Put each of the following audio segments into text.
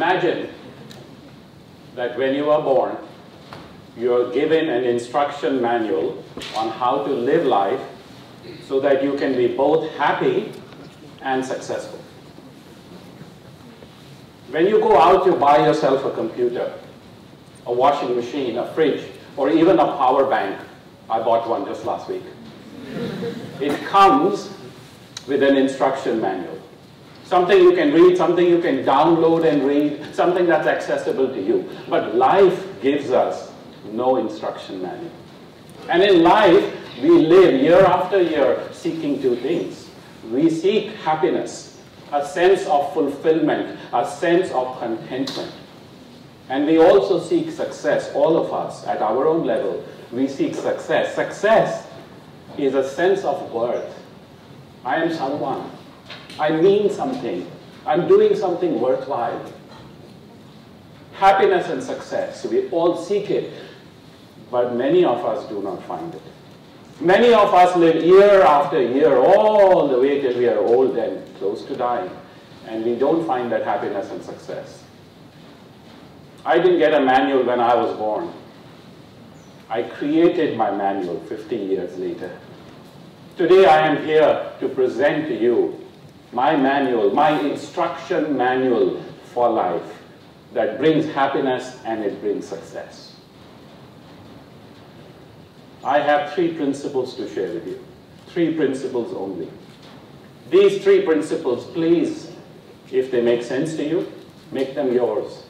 Imagine that when you are born, you are given an instruction manual on how to live life so that you can be both happy and successful. When you go out, you buy yourself a computer, a washing machine, a fridge, or even a power bank. I bought one just last week. It comes with an instruction manual. Something you can read, something you can download and read, something that's accessible to you. But life gives us no instruction manual. And in life, we live year after year seeking two things. We seek happiness, a sense of fulfillment, a sense of contentment. And we also seek success, all of us, at our own level. We seek success. Success is a sense of worth. I am someone. I mean something. I'm doing something worthwhile. Happiness and success, we all seek it, but many of us do not find it. Many of us live year after year, all the way till we are old and close to dying, and we don't find that happiness and success. I didn't get a manual when I was born. I created my manual 50 years later. Today I am here to present to you my manual, my instruction manual for life that brings happiness and it brings success. I have 3 principles to share with you. 3 principles only. These 3 principles, please, if they make sense to you, make them yours.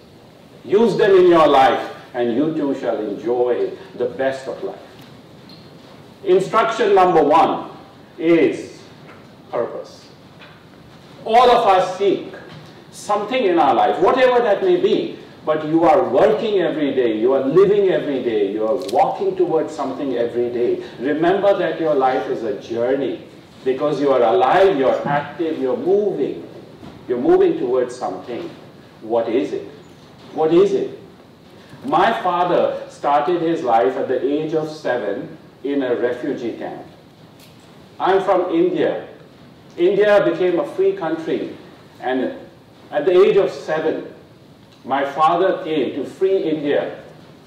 Use them in your life and you too shall enjoy the best of life. Instruction number 1 is purpose. All of us seek something in our life, whatever that may be, but you are working every day, you are living every day, you are walking towards something every day. Remember that your life is a journey because you are alive, you're active, you're moving. You're moving towards something. What is it? What is it? My father started his life at the age of 7 in a refugee camp. I'm from India. India became a free country, and at the age of 7, my father came to free India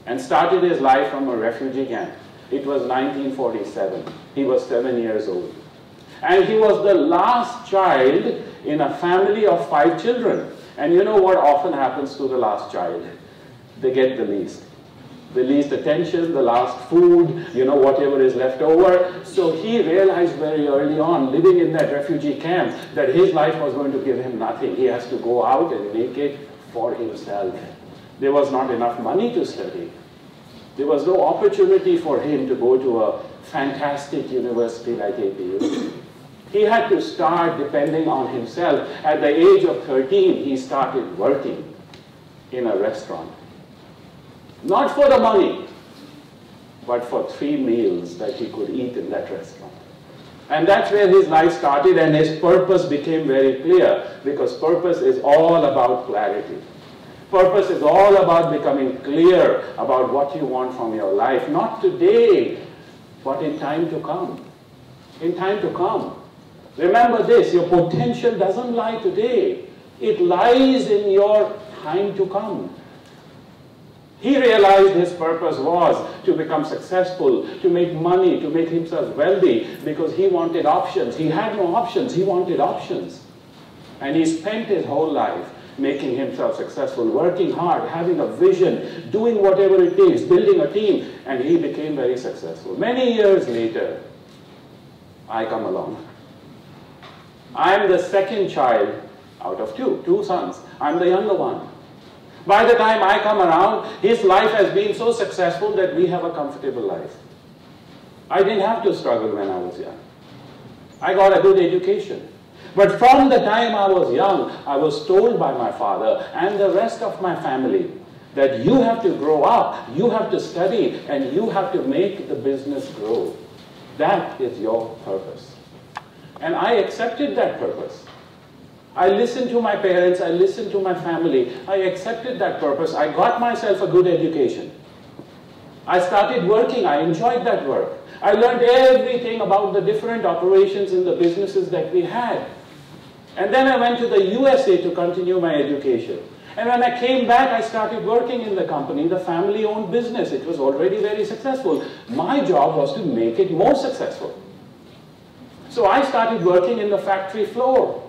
and started his life from a refugee camp. It was 1947. He was 7 years old. And he was the last child in a family of 5 children. And you know what often happens to the last child? They get the least. The least attention, the last food, you know, whatever is left over. So he realized very early on, living in that refugee camp, that his life was going to give him nothing. He has to go out and make it for himself. There was not enough money to study. There was no opportunity for him to go to a fantastic university like APU. He had to start depending on himself. At the age of 13, he started working in a restaurant. Not for the money, but for 3 meals that he could eat in that restaurant. And that's where his life started, and his purpose became very clear, because purpose is all about clarity. Purpose is all about becoming clear about what you want from your life, not today, but in time to come. In time to come. Remember this, your potential doesn't lie today. It lies in your time to come. He realized his purpose was to become successful, to make money, to make himself wealthy, because he wanted options. He had no options, he wanted options. And he spent his whole life making himself successful, working hard, having a vision, doing whatever it takes, building a team, and he became very successful. Many years later, I come along. I am the second child out of 2 sons. I'm the younger one. By the time I come around, his life has been so successful that we have a comfortable life. I didn't have to struggle when I was young. I got a good education. But from the time I was young, I was told by my father and the rest of my family that you have to grow up, you have to study, and you have to make the business grow. That is your purpose. And I accepted that purpose. I listened to my parents, I listened to my family, I accepted that purpose, I got myself a good education. I started working, I enjoyed that work. I learned everything about the different operations in the businesses that we had. And then I went to the USA to continue my education. And when I came back, I started working in the company, the family-owned business. It was already very successful. My job was to make it more successful. So I started working in the factory floor.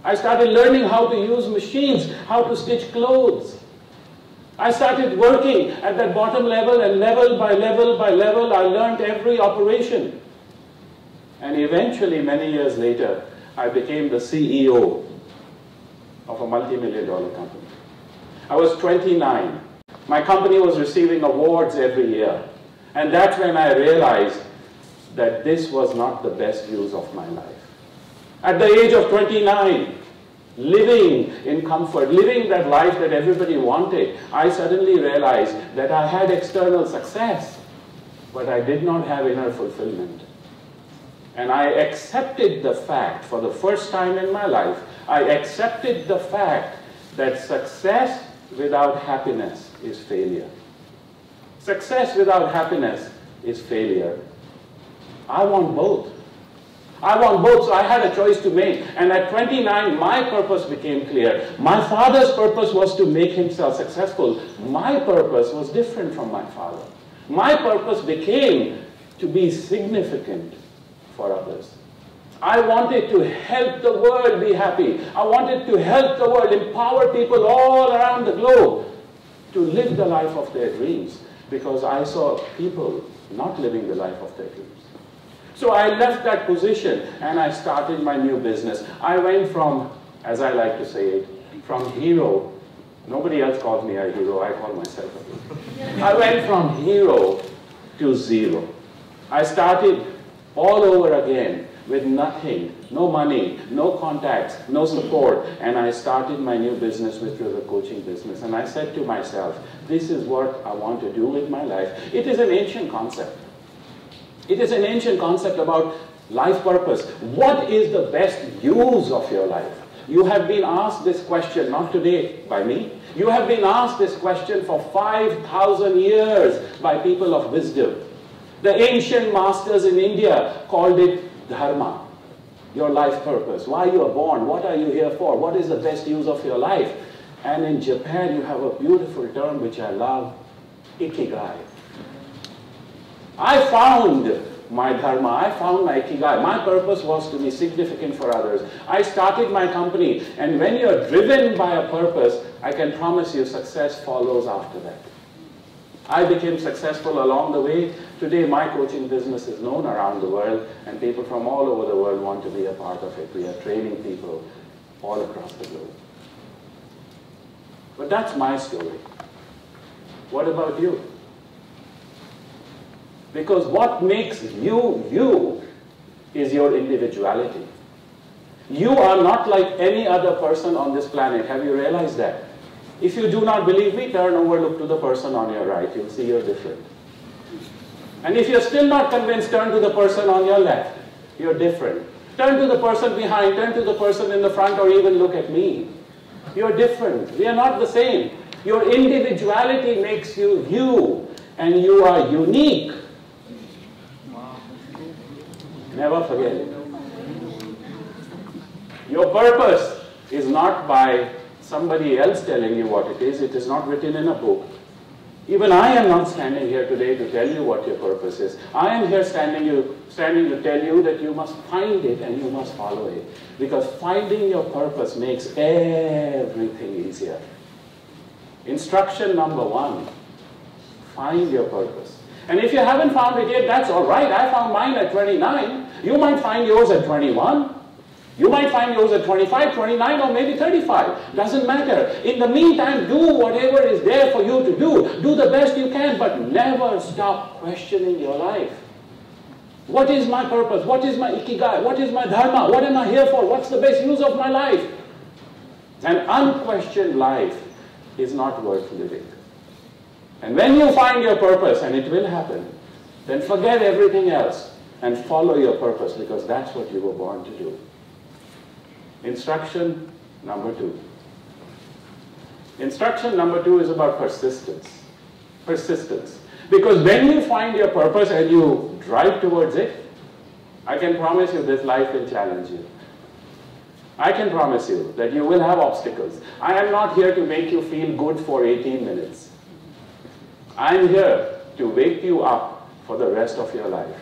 I started learning how to use machines, how to stitch clothes. I started working at that bottom level, and level by level by level, I learned every operation. And eventually, many years later, I became the CEO of a multi-million-dollar company. I was 29. My company was receiving awards every year. And that's when I realized that this was not the best use of my life. At the age of 29, living in comfort, living that life that everybody wanted, I suddenly realized that I had external success, but I did not have inner fulfillment. And I accepted the fact, for the first time in my life, I accepted the fact that success without happiness is failure. Success without happiness is failure. I want both. I want both, so I had a choice to make. And at 29, my purpose became clear. My father's purpose was to make himself successful. My purpose was different from my father. My purpose became to be significant for others. I wanted to help the world be happy. I wanted to help the world, empower people all around the globe to live the life of their dreams, because I saw people not living the life of their dreams. So I left that position and I started my new business. I went from, as I like to say it, from hero. Nobody else calls me a hero, I call myself a hero. I went from hero to zero. I started all over again with nothing, no money, no contacts, no support, and I started my new business, which was a coaching business. And I said to myself, this is what I want to do with my life. It is an ancient concept. It is an ancient concept about life purpose. What is the best use of your life? You have been asked this question, not today by me. You have been asked this question for 5,000 years by people of wisdom. The ancient masters in India called it dharma, your life purpose. Why you are born, what are you here for, what is the best use of your life? And in Japan you have a beautiful term which I love, ikigai. I found my dharma, I found my ikigai. My purpose was to be significant for others. I started my company, and when you're driven by a purpose, I can promise you success follows after that. I became successful along the way. Today my coaching business is known around the world, and people from all over the world want to be a part of it. We are training people all across the globe. But that's my story. What about you? Because what makes you, you, is your individuality. You are not like any other person on this planet. Have you realized that? If you do not believe me, turn over, look to the person on your right. You'll see you're different. And if you're still not convinced, turn to the person on your left. You're different. Turn to the person behind, turn to the person in the front, or even look at me. You're different. We are not the same. Your individuality makes you you, and you are unique. Never forget it. Your purpose is not by somebody else telling you what it is. It is not written in a book. Even I am not standing here today to tell you what your purpose is. I am here standing to tell you that you must find it and you must follow it. Because finding your purpose makes everything easier. Instruction number 1, find your purpose. And if you haven't found it yet, that's all right. I found mine at 29. You might find yours at 21. You might find yours at 25, 29, or maybe 35. Doesn't matter. In the meantime, do whatever is there for you to do. Do the best you can, but never stop questioning your life. What is my purpose? What is my ikigai? What is my dharma? What am I here for? What's the best use of my life? An unquestioned life is not worth living. And when you find your purpose, and it will happen, then forget everything else and follow your purpose, because that's what you were born to do. Instruction number 2. Instruction number 2 is about persistence. Persistence. Because when you find your purpose and you drive towards it, I can promise you this life will challenge you. I can promise you that you will have obstacles. I am not here to make you feel good for 18 minutes. I am here to wake you up for the rest of your life.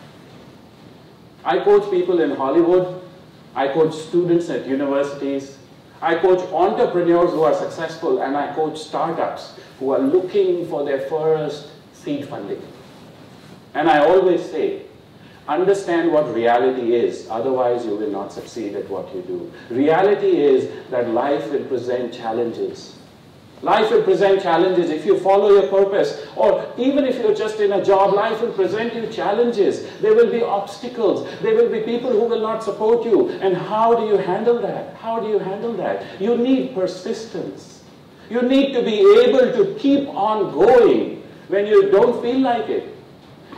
I coach people in Hollywood. I coach students at universities. I coach entrepreneurs who are successful, and I coach startups who are looking for their first seed funding. And I always say, understand what reality is, otherwise you will not succeed at what you do. Reality is that life will present challenges. Life will present challenges if you follow your purpose, or even if you're just in a job, life will present you challenges. There will be obstacles. There will be people who will not support you. And how do you handle that? How do you handle that? You need persistence. You need to be able to keep on going when you don't feel like it.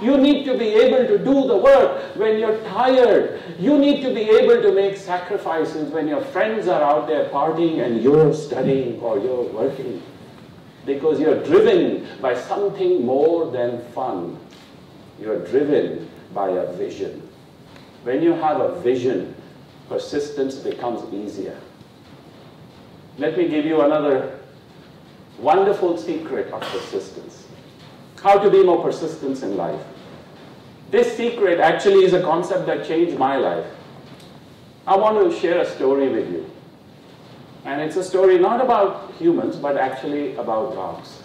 You need to be able to do the work when you're tired. You need to be able to make sacrifices when your friends are out there partying and you're studying or you're working. Because you're driven by something more than fun. You're driven by a vision. When you have a vision, persistence becomes easier. Let me give you another wonderful secret of persistence. How to be more persistent in life. This secret actually is a concept that changed my life. I want to share a story with you. And it's a story not about humans, but actually about dogs.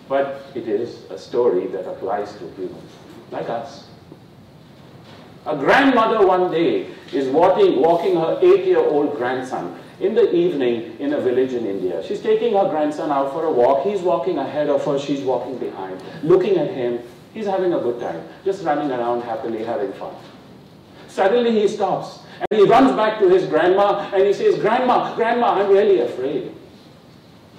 But it is a story that applies to humans, like us. A grandmother one day is walking her 8-year-old grandson in the evening in a village in India. She's taking her grandson out for a walk. He's walking ahead of her. She's walking behind, looking at him. He's having a good time, just running around happily, having fun. Suddenly he stops and he runs back to his grandma and he says, "Grandma, Grandma, I'm really afraid."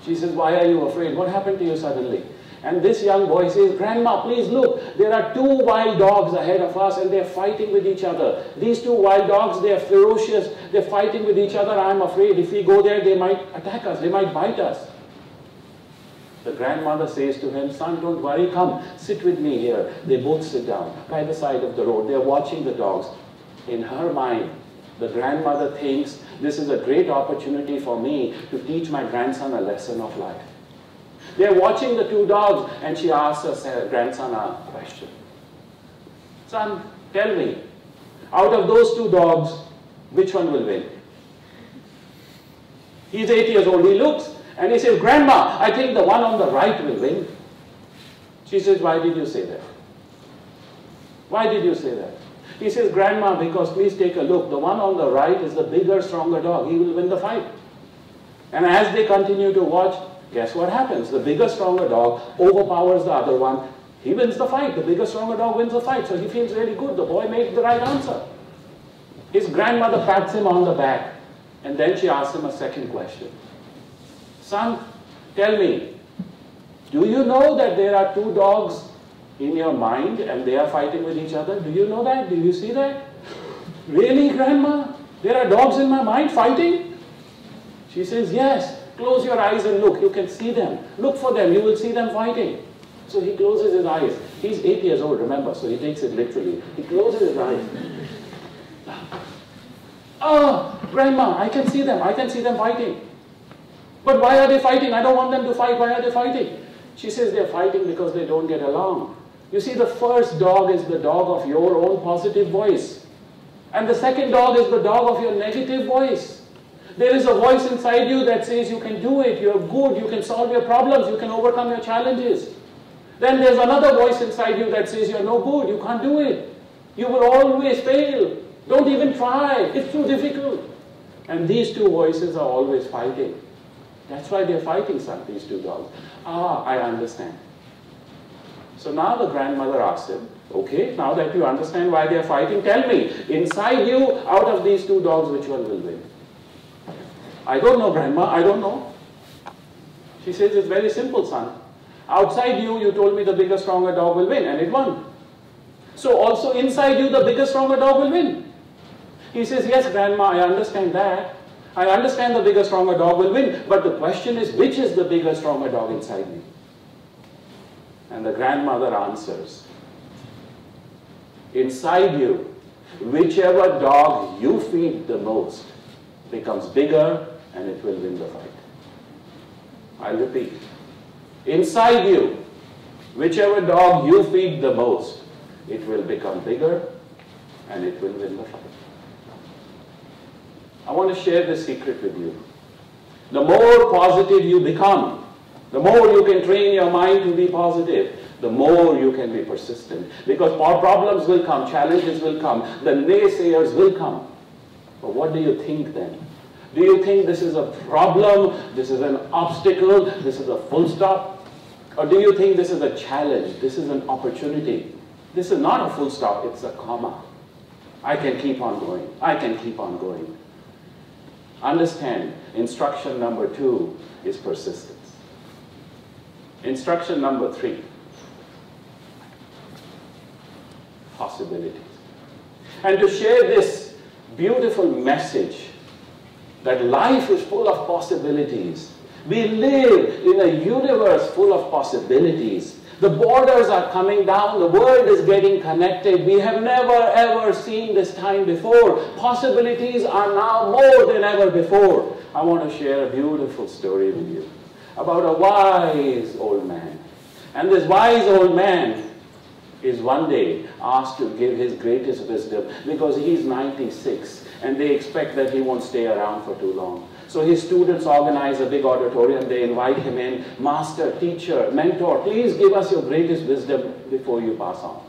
She says, "Why are you afraid? What happened to you suddenly?" And this young boy says, "Grandma, please look, there are 2 wild dogs ahead of us and they're fighting with each other. These 2 wild dogs, they're ferocious, they're fighting with each other. I'm afraid if we go there, they might attack us, they might bite us." The grandmother says to him, "Son, don't worry, come, sit with me here." They both sit down by the side of the road. They're watching the dogs. In her mind, the grandmother thinks, this is a great opportunity for me to teach my grandson a lesson of life. They're watching the 2 dogs, and she asks her grandson a question. "Son, tell me, out of those 2 dogs, which one will win?" He's 8 years old. He looks, and he says, "Grandma, I think the one on the right will win." She says, "Why did you say that? Why did you say that?" He says, "Grandma, because please take a look. The one on the right is the bigger, stronger dog. He will win the fight." And as they continue to watch, guess what happens? The bigger, stronger dog overpowers the other one. He wins the fight. The bigger, stronger dog wins the fight. So he feels really good. The boy made the right answer. His grandmother pats him on the back. And then she asks him a second question. "Son, tell me, do you know that there are 2 dogs in your mind and they are fighting with each other? Do you know that? Do you see that?" "Really, Grandma? There are dogs in my mind fighting?" She says, "Yes. Close your eyes and look. You can see them. Look for them. You will see them fighting." So he closes his eyes. He's 8 years old, remember, so he takes it literally. He closes his eyes. "Oh, Grandma, I can see them. I can see them fighting." "But why are they fighting? I don't want them to fight. Why are they fighting?" She says, "They're fighting because they don't get along. You see, the first dog is the dog of your own positive voice. And the second dog is the dog of your negative voice. There is a voice inside you that says you can do it, you're good, you can solve your problems, you can overcome your challenges. Then there's another voice inside you that says you're no good, you can't do it. You will always fail. Don't even try. It's too difficult." And these 2 voices are always fighting. That's why they're fighting, son, these 2 dogs. "Ah, I understand." So now the grandmother asks him, "Okay, now that you understand why they're fighting, tell me, inside you, out of these 2 dogs, which one will win?" "I don't know, Grandma, I don't know." She says, "It's very simple, son. Outside you, you told me the bigger, stronger dog will win, and it won. So also inside you, the bigger, stronger dog will win." He says, "Yes, Grandma, I understand that. I understand the bigger, stronger dog will win. But the question is, which is the bigger, stronger dog inside me?" And the grandmother answers, "Inside you, whichever dog you feed the most becomes bigger and it will win the fight. I'll repeat. Inside you, whichever dog you feed the most, it will become bigger and it will win the fight. I want to share this secret with you. The more positive you become, the more you can train your mind to be positive, the more you can be persistent. Because problems will come, challenges will come, the naysayers will come. But what do you think then? Do you think this is a problem, this is an obstacle, this is a full stop? Or do you think this is a challenge, this is an opportunity? This is not a full stop, it's a comma. I can keep on going, I can keep on going. Understand, instruction number 2 is persistence. Instruction number 3, possibilities. And to share this beautiful message that life is full of possibilities. We live in a universe full of possibilities. The borders are coming down, the world is getting connected. We have never ever seen this time before. Possibilities are now more than ever before. I want to share a beautiful story with you about a wise old man. And this wise old man is one day asked to give his greatest wisdom because he's 96 and they expect that he won't stay around for too long. So his students organize a big auditorium, they invite him in, master, teacher, mentor, please give us your greatest wisdom before you pass on.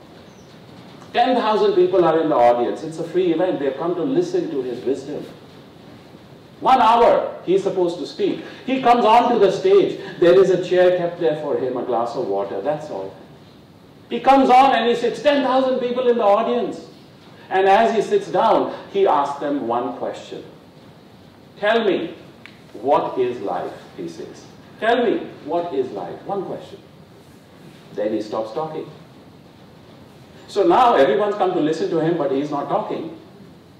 10,000 people are in the audience, it's a free event, they've come to listen to his wisdom. 1 hour he's supposed to speak. He comes onto the stage, there is a chair kept there for him, a glass of water, that's all. He comes on and he sits, 10,000 people in the audience. And as he sits down, he asks them one question. Tell me, what is life? He says. Tell me, what is life? One question. Then he stops talking. So now everyone's come to listen to him, but he's not talking.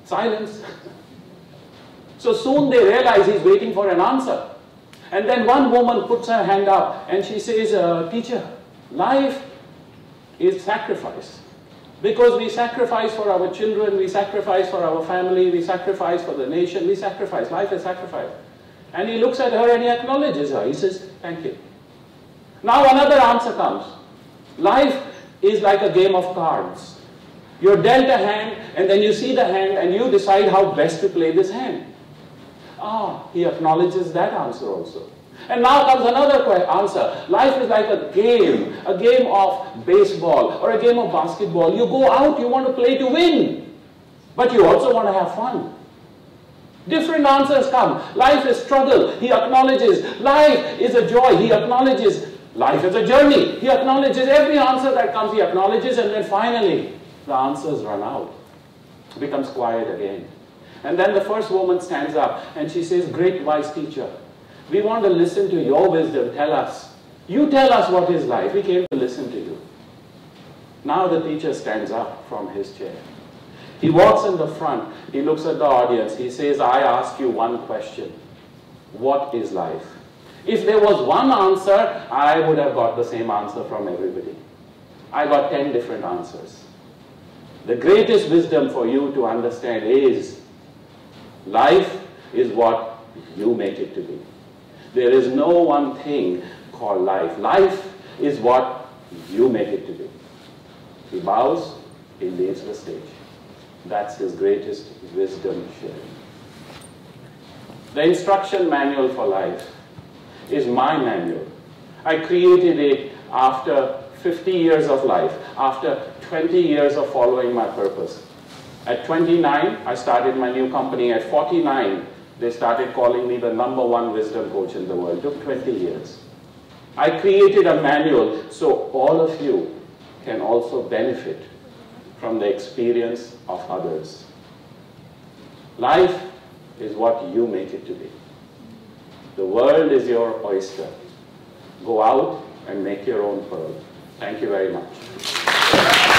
Silence. So soon they realize he's waiting for an answer. And then one woman puts her hand up and she says, teacher, life is sacrifice. Because we sacrifice for our children, we sacrifice for our family, we sacrifice for the nation, we sacrifice. Life is sacrifice. And he looks at her and he acknowledges her. He says, thank you. Now another answer comes. Life is like a game of cards. You're dealt a hand and then you see the hand and you decide how best to play this hand. He acknowledges that answer also. And now comes another answer. Life is like a game of baseball or a game of basketball. You go out, you want to play to win, but you also want to have fun. Different answers come. Life is struggle. He acknowledges. Life is a joy. He acknowledges. Life is a journey. He acknowledges every answer that comes. He acknowledges, and then finally, the answers run out. It becomes quiet again. And then the first woman stands up and she says, great wise teacher, we want to listen to your wisdom. Tell us. You tell us what is life. We came to listen to you. Now the teacher stands up from his chair. He walks in the front. He looks at the audience. He says, I ask you one question. What is life? If there was one answer, I would have got the same answer from everybody. I got 10 different answers. The greatest wisdom for you to understand is life is what you make it to be. There is no one thing called life. Life is what you make it to be. He bows, he leaves the stage. That's his greatest wisdom sharing. The instruction manual for life is my manual. I created it after 50 years of life, after 20 years of following my purpose. At 29, I started my new company. At 49, they started calling me the #1 wisdom coach in the world. It took 20 years. I created a manual so all of you can also benefit from the experience of others. Life is what you make it to be. The world is your oyster. Go out and make your own pearl. Thank you very much.